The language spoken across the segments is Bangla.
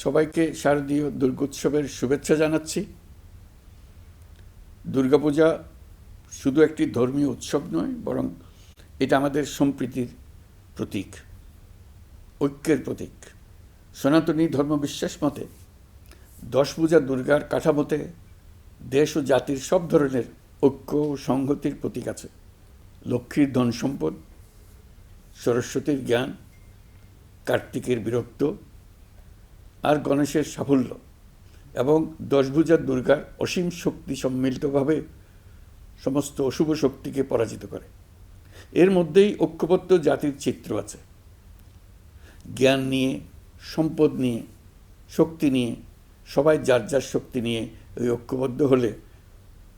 সবাইকে শারদীয় দুর্গোৎসবের শুভেচ্ছা জানাচ্ছি। দুর্গাপূজা শুধু একটি ধর্মীয় উৎসব নয়, বরং এটা আমাদের সম্প্রীতির প্রতীক, ঐক্যের প্রতীক। সনাতনী ধর্মবিশ্বাস মতে 10 পূজা দুর্গার কাঠামোতে দেশ ও জাতির সব ধরনের ঐক্য ও সংহতির প্রতীক আছে। লক্ষ্মীর ধন সম্পদ, সরস্বতীর জ্ঞান, কার্তিকের বীরত্ব আর গণেশের সাফল্য এবং 10 ভুজা দুর্গার অসীম শক্তি সম্মিলিতভাবে সমস্ত অশুভ শক্তিকে পরাজিত করে। এর মধ্যেই ঐক্যবদ্ধ জাতির চিত্র আছে। জ্ঞান নিয়ে, সম্পদ নিয়ে, শক্তি নিয়ে, সবাই যার যার শক্তি নিয়ে ওই ঐক্যবদ্ধ হলে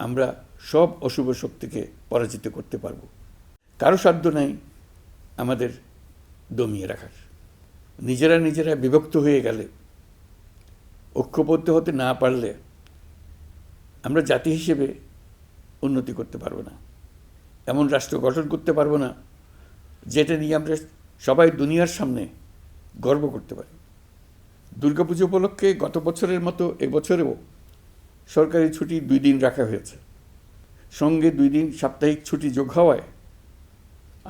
আমরা সব অশুভ শক্তিকে পরাজিত করতে পারব। কারো সাধ্য নাই আমাদের দমিয়ে রাখার। নিজেরা বিভক্ত হয়ে গেলে, ঐক্যবদ্ধ হতে না পারলে আমরা জাতি হিসেবে উন্নতি করতে পারবো না, এমন রাষ্ট্র গঠন করতে পারবো না যেটা নিয়ে আমরা সবাই দুনিয়ার সামনে গর্ব করতে পারি। দুর্গাপুজো উপলক্ষে গত বছরের মতো এবছরেও সরকারি ছুটি 2 দিন রাখা হয়েছে। সঙ্গে 2 দিন সাপ্তাহিক ছুটি যোগ হওয়ায়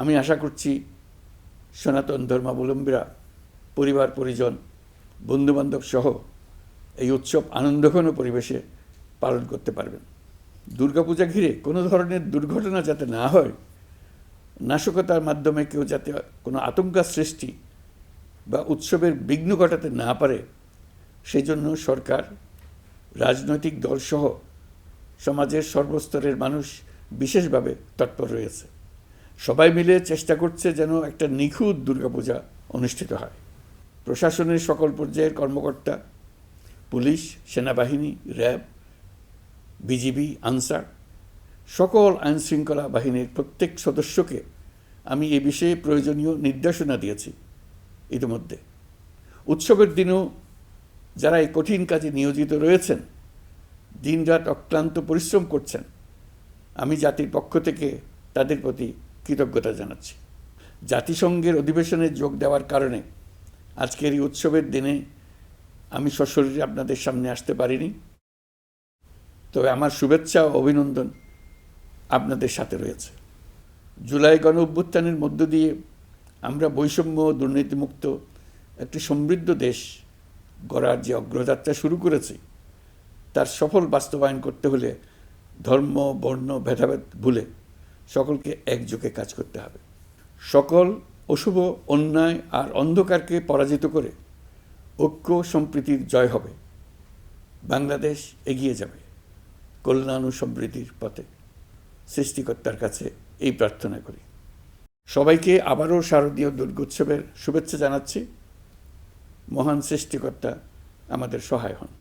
আমি আশা করছি সনাতন ধর্মাবলম্বীরা পরিবার পরিজন, বন্ধুবান্ধব সহ এই উৎসব আনন্দঘন পরিবেশে পালন করতে পারবেন। দুর্গাপূজা ঘিরে কোনো ধরনের দুর্ঘটনা যাতে না হয়, নাশকতার মাধ্যমে কেউ যাতে কোনো আতঙ্কার সৃষ্টি বা উৎসবের বিঘ্ন ঘটাতে না পারে, সেই জন্য সরকার, রাজনৈতিক দলসহ সমাজের সর্বস্তরের মানুষ বিশেষভাবে তৎপর রয়েছে। সবাই মিলে চেষ্টা করছে যেন একটা নিখুঁত দুর্গাপূজা অনুষ্ঠিত হয়। প্রশাসনের সকল পর্যায়ের কর্মকর্তা, পুলিশ, সেনাবাহিনী, র্যাব, বিজিবি, আনসার, সকল আইনশৃঙ্খলা বাহিনীর প্রত্যেক সদস্যকে আমি এ বিষয়ে প্রয়োজনীয় নির্দেশনা দিয়েছি ইতিমধ্যে। উৎসবের দিনও যারা এই কঠিন কাজে নিয়োজিত রয়েছেন, দিনরাত অক্লান্ত পরিশ্রম করছেন, আমি জাতির পক্ষ থেকে তাদের প্রতি কৃতজ্ঞতা জানাচ্ছি। জাতিসংঘের অধিবেশনে যোগ দেওয়ার কারণে আজকের এই উৎসবের দিনে আমি সশরীরে আপনাদের সামনে আসতে পারিনি, তবে আমার শুভেচ্ছা ও অভিনন্দন আপনাদের সাথে রয়েছে। জুলাই গণ অভ্যুত্থানের মধ্য দিয়ে আমরা বৈষম্য ও দুর্নীতিমুক্ত একটি সমৃদ্ধ দেশ গড়ার যে অগ্রযাত্রা শুরু করেছি, তার সফল বাস্তবায়ন করতে হলে ধর্ম, বর্ণ, ভেদাভেদ ভুলে সকলকে একযোগে কাজ করতে হবে। সকল অশুভ, অন্যায় আর অন্ধকারকে পরাজিত করে ঐক্য সম্প্রীতির জয় হবে। বাংলাদেশ এগিয়ে যাবে কল্যাণ ও সমৃদ্ধির পথে। সৃষ্টিকর্তার কাছে এই প্রার্থনা করি। সবাইকে আবারও শারদীয় দুর্গোৎসবের শুভেচ্ছা জানাচ্ছি। মহান সৃষ্টিকর্তা আমাদের সহায় হন।